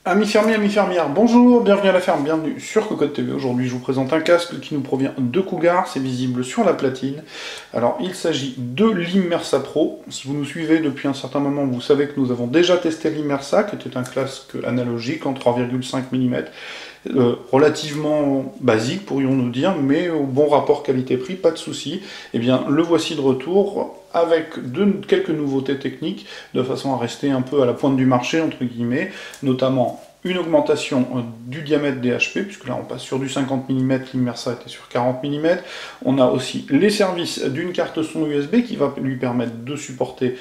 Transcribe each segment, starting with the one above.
Amis fermiers, amis fermières, bonjour, bienvenue à la ferme, bienvenue sur Cocotte TV. Aujourd'hui, je vous présente un casque qui nous provient de Cougar, c'est visible sur la platine. Alors, il s'agit de l'Immersa Pro. Si vous nous suivez depuis un certain moment, vous savez que nous avons déjà testé l'Immersa, qui était un casque analogique en 3,5 mm, relativement basique, pourrions-nous dire, mais au bon rapport qualité-prix, pas de souci. Eh bien, le voici de retour, avec quelques nouveautés techniques, de façon à rester un peu à la pointe du marché, entre guillemets, notamment une augmentation du diamètre des HP, puisque là on passe sur du 50 mm, l'Immersa était sur 40 mm. On a aussi les services d'une carte son USB qui va lui permettre de supporter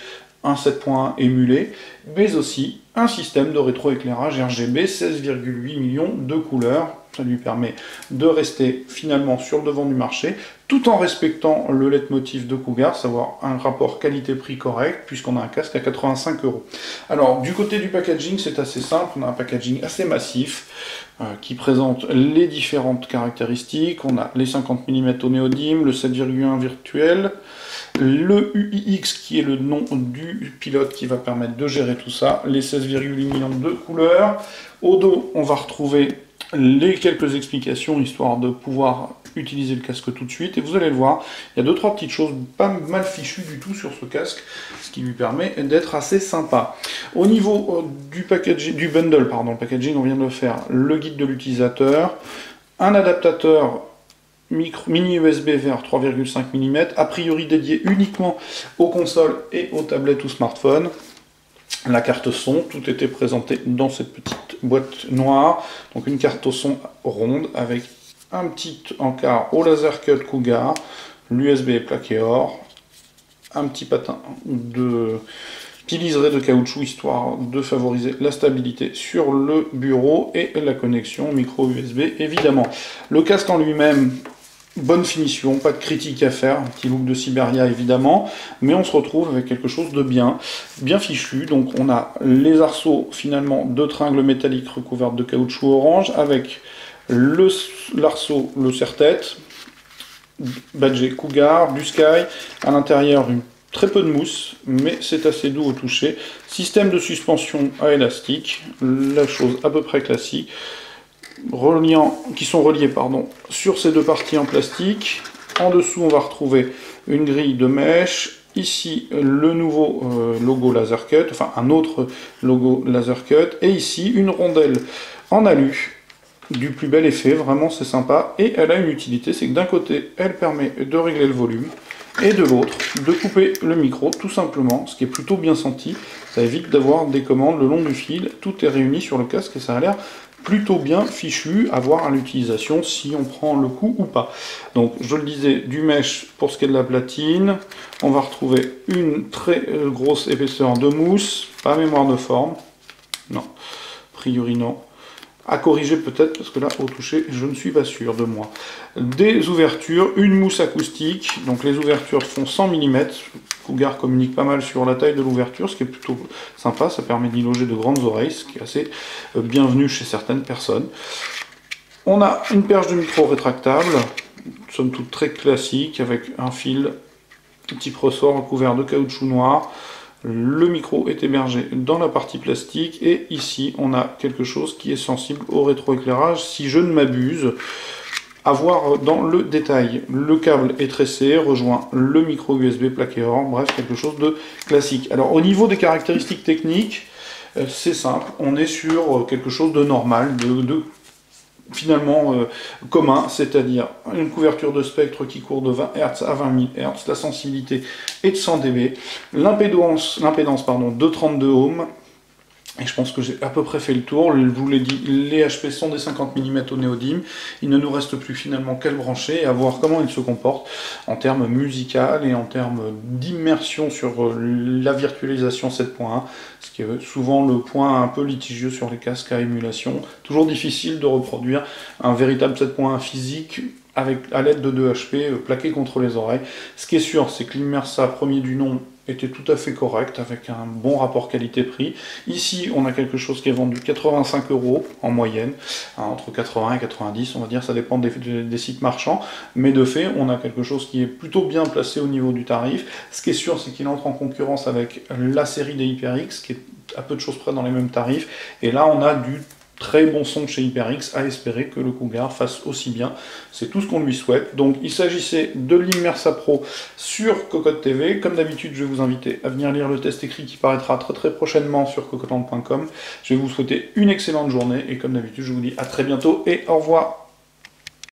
un 7.1 émulé, mais aussi un système de rétroéclairage RGB 16,8 millions de couleurs. Ça lui permet de rester finalement sur le devant du marché, tout en respectant le leitmotiv de Cougar, savoir un rapport qualité-prix correct, puisqu'on a un casque à 85 €. Alors, du côté du packaging, c'est assez simple. On a un packaging assez massif, qui présente les différentes caractéristiques. On a les 50 mm au néodyme, le 7,1 virtuel, le UIX qui est le nom du pilote qui va permettre de gérer tout ça, les 16,8 millions de couleurs. Au dos, on va retrouver les quelques explications, histoire de pouvoir utiliser le casque tout de suite, et vous allez le voir, il y a 2-3 petites choses pas mal fichues du tout sur ce casque, ce qui lui permet d'être assez sympa. Au niveau du packaging, du bundle, pardon, le packaging, on vient de le faire, le guide de l'utilisateur, un adaptateur mini USB vers 3,5 mm, a priori dédié uniquement aux consoles et aux tablettes ou smartphones. La carte son, tout était présenté dans cette petite boîte noire, donc une carte son ronde avec un petit encart au laser cut Cougar, l'USB plaqué or, un petit patin de liseré de caoutchouc histoire de favoriser la stabilité sur le bureau et la connexion micro USB évidemment. Le casque en lui-même, bonne finition, pas de critique à faire, un petit look de Siberia évidemment, mais on se retrouve avec quelque chose de bien fichu. Donc on a les arceaux finalement de tringles métalliques recouverts de caoutchouc orange, avec l'arceau, le serre-tête, badgé Cougar, du Sky, à l'intérieur très peu de mousse, mais c'est assez doux au toucher. Système de suspension à élastique, la chose à peu près classique. Qui sont reliés sur ces deux parties en plastique. En dessous, on va retrouver une grille de mèche. Ici, le nouveau logo Laser Cut, enfin un autre logo Laser Cut. Et ici, une rondelle en alu du plus bel effet. Vraiment, c'est sympa. Et elle a une utilité, c'est que d'un côté, elle permet de régler le volume. Et de l'autre, de couper le micro, tout simplement, ce qui est plutôt bien senti. Ça évite d'avoir des commandes le long du fil. Tout est réuni sur le casque et ça a l'air plutôt bien fichu à voir à l'utilisation si on prend le coup ou pas. Donc je le disais, du mesh pour ce qui est de la platine, on va retrouver une très grosse épaisseur de mousse, pas mémoire de forme, non, a priori non, à corriger peut-être parce que là au toucher je ne suis pas sûr de moi. Des ouvertures, une mousse acoustique, donc les ouvertures font 100 mm, Cougar communique pas mal sur la taille de l'ouverture, ce qui est plutôt sympa, ça permet d'y loger de grandes oreilles, ce qui est assez bienvenu chez certaines personnes. On a une perche de micro rétractable, somme toute très classique, avec un fil, un petit ressort recouvert de caoutchouc noir. Le micro est hébergé dans la partie plastique, et ici on a quelque chose qui est sensible au rétroéclairage, si je ne m'abuse. À voir dans le détail. Le câble est tressé, rejoint le micro USB plaqué or, bref, quelque chose de classique. Alors au niveau des caractéristiques techniques, c'est simple, on est sur quelque chose de normal, finalement commun, c'est-à-dire une couverture de spectre qui court de 20 Hz à 20 000 Hz, la sensibilité est de 100 dB, l'impédance de 32 ohms. Et je pense que j'ai à peu près fait le tour. Je vous l'ai dit, les HP sont des 50 mm au néodyme. Il ne nous reste plus finalement qu'à le brancher et à voir comment il se comporte en termes musical et en termes d'immersion sur la virtualisation 7.1, ce qui est souvent le point un peu litigieux sur les casques à émulation. Toujours difficile de reproduire un véritable 7.1 physique à l'aide de 2 HP plaqués contre les oreilles. Ce qui est sûr, c'est que l'Immersa premier du nom était tout à fait correct, avec un bon rapport qualité-prix. Ici, on a quelque chose qui est vendu 85 € en moyenne, entre 80 et 90, on va dire, ça dépend des sites marchands, mais de fait, on a quelque chose qui est plutôt bien placé au niveau du tarif. Ce qui est sûr, c'est qu'il entre en concurrence avec la série des HyperX, qui est à peu de choses près dans les mêmes tarifs. Et là, on a du très bon son chez HyperX, à espérer que le Cougar fasse aussi bien. C'est tout ce qu'on lui souhaite. Donc il s'agissait de l'Immersa Pro sur Cocotte TV. Comme d'habitude, je vais vous inviter à venir lire le test écrit qui paraîtra très très prochainement sur cocottland.com. Je vais vous souhaiter une excellente journée et comme d'habitude, je vous dis à très bientôt et au revoir.